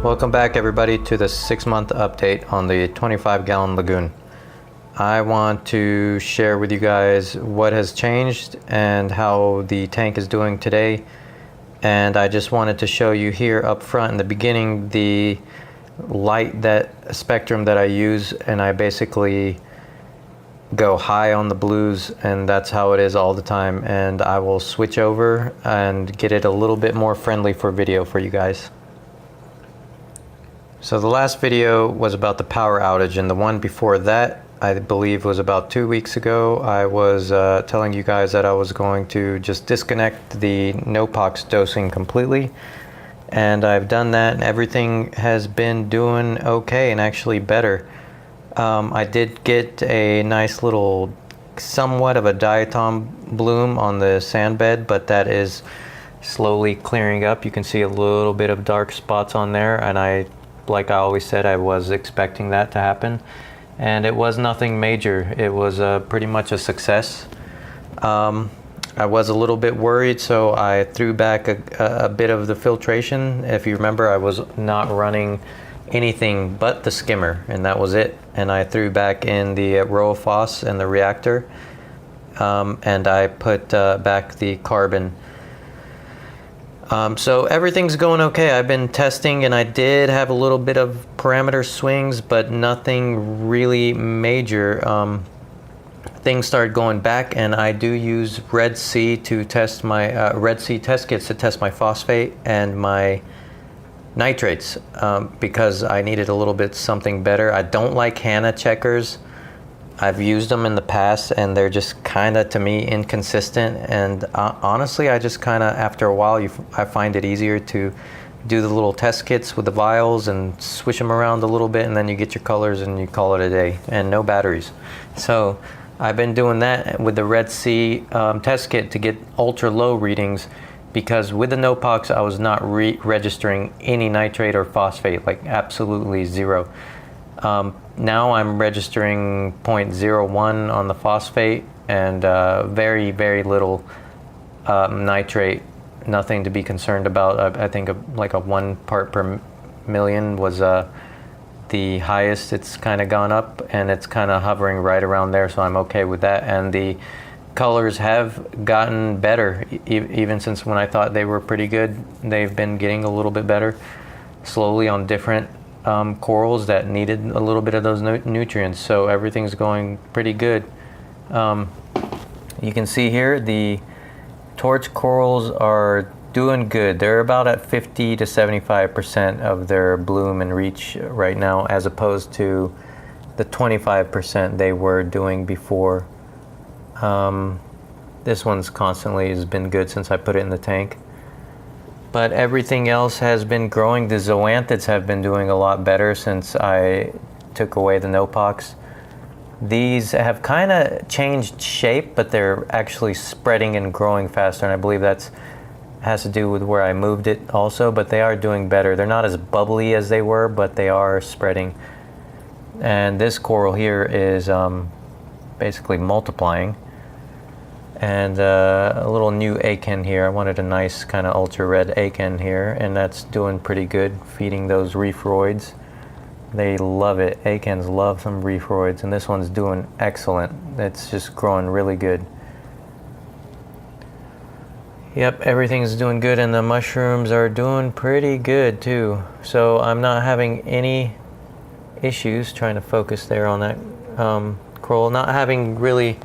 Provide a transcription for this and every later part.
Welcome back everybody to the 6-month update on the 25-gallon Lagoon. I want to share with you guys what has changed and how the tank is doing today. And I just wanted to show you here up front in the beginning the light spectrum that I use, and I basically go high on the blues, and that's how it is all the time. And I will switch over and get it a little bit more friendly for video for you guys. So the last video was about the power outage, and the one before that, I believe, was about 2 weeks ago. I was telling you guys that I was going to just disconnect the no-pox dosing completely, and I've done that, and everything has been doing okay and actually better. I did get a nice little, somewhat of a diatom bloom on the sand bed, but that is slowly clearing up. You can see a little bit of dark spots on there, and like I always said, I was expecting that to happen, and it was nothing major. It was pretty much a success. I was a little bit worried, so I threw back a bit of the filtration. If you remember, I was not running anything but the skimmer, and that was it. And I threw back in the RoFOS and the reactor, and I put back the carbon. So everything's going okay. I've been testing, and I did have a little bit of parameter swings, but nothing really major. Things started going back, and I do use Red Sea to test my Red Sea test kits to test my phosphate and my nitrates, because I needed a little bit something better. I don't like HANA checkers. I've used them in the past, and they're just kind of, to me, inconsistent. And honestly, I just kind of, after a while, I find it easier to do the little test kits with the vials and swish them around a little bit, and then you get your colors and you call it a day, and no batteries. So I've been doing that with the Red Sea test kit to get ultra low readings, because with the no-pox, I was not registering any nitrate or phosphate, like absolutely zero. Now I'm registering 0.01 on the phosphate, and very, very little nitrate, nothing to be concerned about. I think like a 1 part per million was the highest it's kind of gone up, and it's kind of hovering right around there, so I'm okay with that. And the colors have gotten better, even since when I thought they were pretty good. They've been getting a little bit better slowly on different corals that needed a little bit of those nutrients. So everything's going pretty good. You can see here the torch corals are doing good. They're about at 50 to 75% of their bloom and reach right now, as opposed to the 25% they were doing before. This one's constantly has been good since I put it in the tank. But everything else has been growing. The zoanthids have been doing a lot better since I took away the no-pox. These have kind of changed shape, but they're actually spreading and growing faster, and I believe that has to do with where I moved it also, but they are doing better. They're not as bubbly as they were, but they are spreading. And this coral here is basically multiplying. And a little new akin here. I wanted a nice kind of ultra red akin here, and that's doing pretty good, feeding those reefroids. They love it. Akins love some reefroids, and this one's doing excellent. It's just growing really good. Yep, everything's doing good, and the mushrooms are doing pretty good too. So I'm not having any issues. Trying to focus there on that coral. Not having really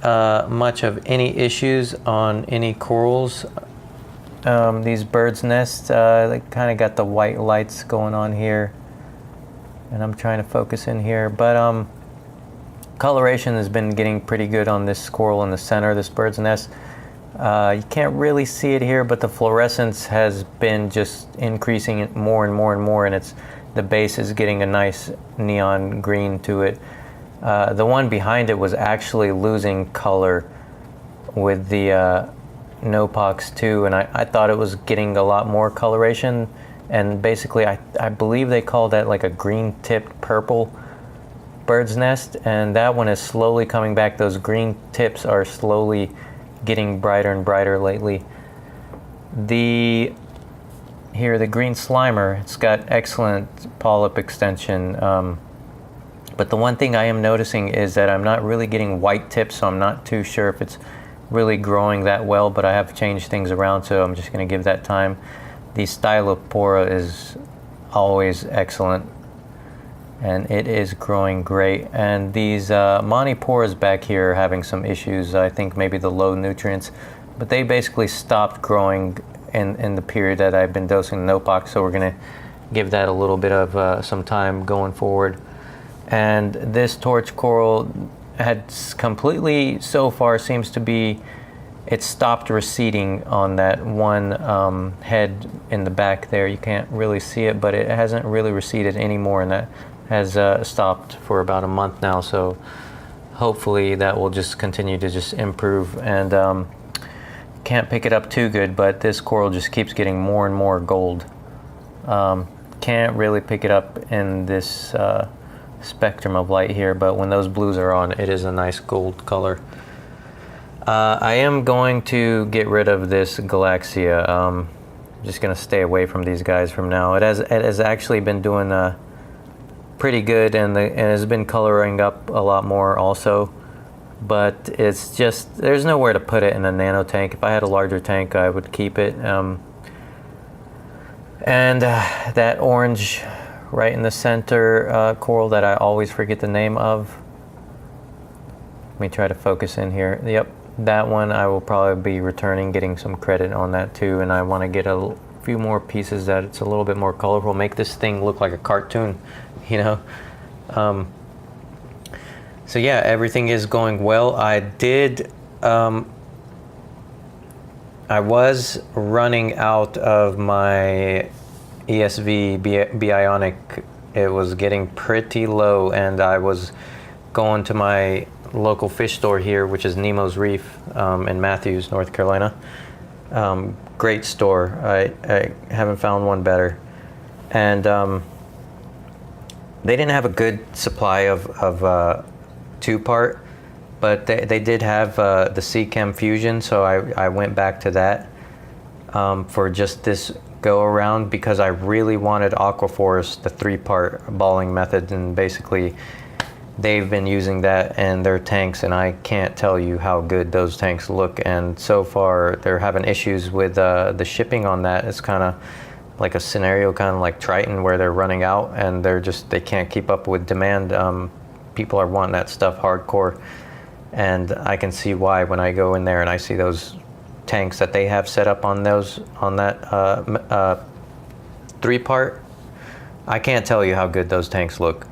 much of any issues on any corals. These birds' nests, they kind of got the white lights going on here, and I'm trying to focus in here, but coloration has been getting pretty good on this coral in the center of this bird's nest. You can't really see it here, but the fluorescence has been just increasing it more and more and more, and the base is getting a nice neon green to it. The one behind it was actually losing color with the no-pox too, and I thought it was getting a lot more coloration, and basically I believe they call that like a green-tipped purple bird's nest, and that one is slowly coming back. Those green tips are slowly getting brighter and brighter lately. The here, the green slimer, it's got excellent polyp extension. But the one thing I am noticing is that I'm not really getting white tips, so I'm not too sure if it's really growing that well, but I have changed things around, so I'm just going to give that time. The Stylopora is always excellent, and it is growing great. And these Montiporas back here are having some issues. I think maybe the low nutrients, but they basically stopped growing in the period that I've been dosing the Nopox, so we're going to give that a little bit of some time going forward. And this torch coral had completely, so far, seems to be, it stopped receding on that one head in the back there. You can't really see it, but it hasn't really receded anymore, and that has stopped for about a month now. So hopefully that will just continue to just improve. And can't pick it up too good, but this coral just keeps getting more and more gold. Can't really pick it up in this spectrum of light here, but when those blues are on, it is a nice gold color. I am going to get rid of this Galaxia. I'm just going to stay away from these guys from now. It has actually been doing pretty good, and it has been coloring up a lot more also, but it's just, there's nowhere to put it in a nano tank. If I had a larger tank, I would keep it. And that orange right in the center coral that I always forget the name of. Let me try to focus in here. Yep, that one I will probably be returning, getting some credit on that too. And I want to get a few more pieces that it's a little bit more colorful, make this thing look like a cartoon, you know. So yeah, everything is going well. I was running out of my ESV Bionic. It was getting pretty low, and I was going to my local fish store here, which is Nemo's Reef in Matthews, North Carolina. Great store. I haven't found one better. And they didn't have a good supply of two-part, but they did have the Seachem Fusion, so I went back to that for just this go around, because I really wanted Aquaforce, the three-part balling method, and basically they've been using that in their tanks, and I can't tell you how good those tanks look. And so far they're having issues with the shipping on that. It's kind of like a scenario kind of like Triton, where they're running out and they can't keep up with demand. People are wanting that stuff hardcore, and I can see why when I go in there and I see those tanks that they have set up on that three-part. I can't tell you how good those tanks look,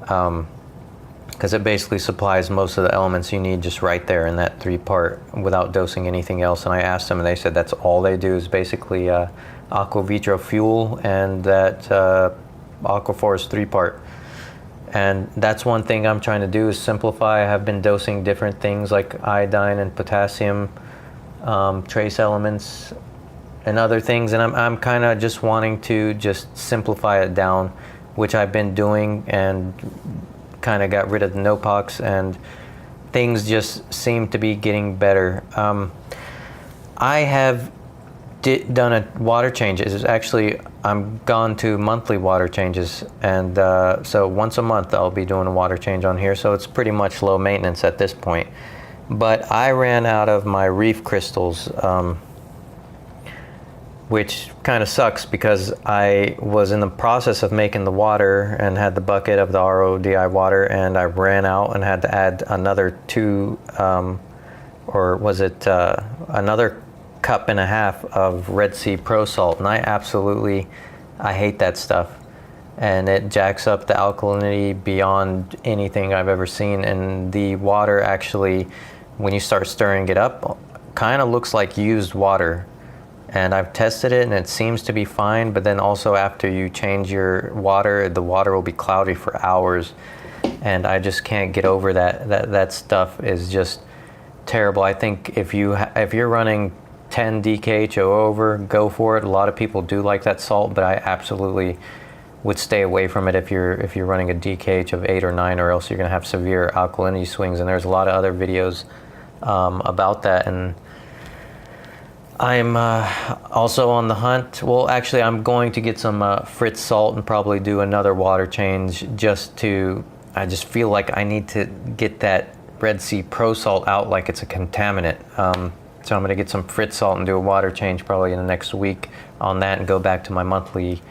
because it basically supplies most of the elements you need just right there in that three-part without dosing anything else. And I asked them, and they said that's all they do is basically Aqua Vitro fuel and that Aquaforce three-part. And that's one thing I'm trying to do, is simplify. I have been dosing different things like iodine and potassium, trace elements and other things, and I'm kind of just wanting to just simplify it down, which I've been doing, and kind of got rid of the Nopox, and things just seem to be getting better. I have done a water changes. Actually, I'm gone to monthly water changes, and so once a month I'll be doing a water change on here, so it's pretty much low maintenance at this point. But I ran out of my Reef crystals, which kind of sucks, because I was in the process of making the water and had the bucket of the RODI water, and I ran out and had to add another another cup and a half of Red Sea Pro Salt, and I hate that stuff, and it jacks up the alkalinity beyond anything I've ever seen. And the water actually, when you start stirring it up, kind of looks like used water. And I've tested it and it seems to be fine, but then also after you change your water, the water will be cloudy for hours, and I just can't get over that. That stuff is just terrible. I think if you're running 10 DKHO over, go for it. A lot of people do like that salt, but I absolutely would stay away from it if you're running a DKH of 8 or 9, or else you're going to have severe alkalinity swings. And there's a lot of other videos about that, and I'm also on the hunt. Well, actually, I'm going to get some Fritz salt and probably do another water change I just feel like I need to get that Red Sea Pro Salt out like it's a contaminant. So I'm going to get some Fritz salt and do a water change probably in the next week on that and go back to my monthly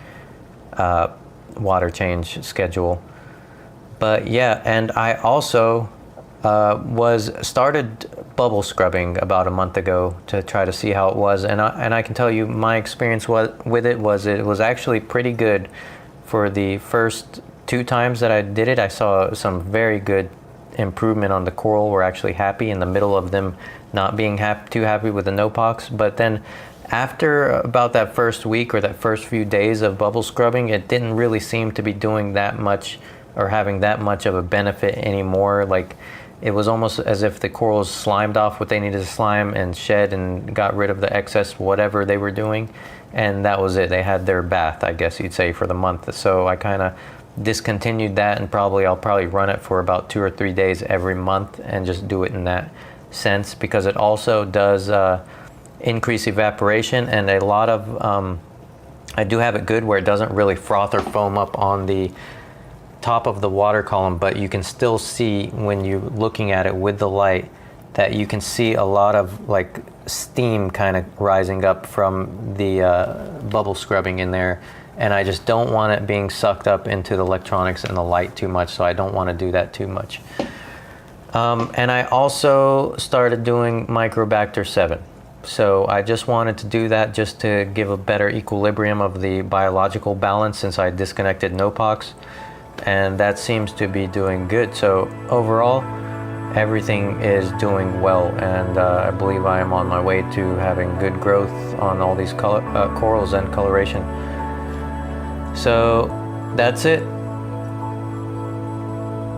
water change schedule. But yeah, and I also started bubble scrubbing about a month ago to try to see how it was, and I can tell you my experience with it was actually pretty good. For the first 2 times that I did it, I saw some very good improvement on the coral. Were actually happy in the middle of them not being too happy with the no-pox. But then after about that first week or that first few days of bubble scrubbing, it didn't really seem to be doing that much or having that much of a benefit anymore. Like, it was almost as if the corals slimed off what they needed to slime and shed and got rid of the excess whatever they were doing, and that was it. They had their bath, I guess you'd say, for the month. So I kind of discontinued that, and I'll probably run it for about 2 or 3 days every month and just do it in that sense, because it also does increase evaporation, and a lot of I do have it good where it doesn't really froth or foam up on the top of the water column, but you can still see when you're looking at it with the light that you can see a lot of like steam kind of rising up from the bubble scrubbing in there, and I just don't want it being sucked up into the electronics and the light too much, so I don't want to do that too much. And I also started doing Microbacter 7. So I just wanted to do that just to give a better equilibrium of the biological balance, since I disconnected no-pox, and that seems to be doing good. So overall, everything is doing well, and I believe I am on my way to having good growth on all these corals and coloration. So that's it.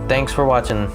Thanks for watching.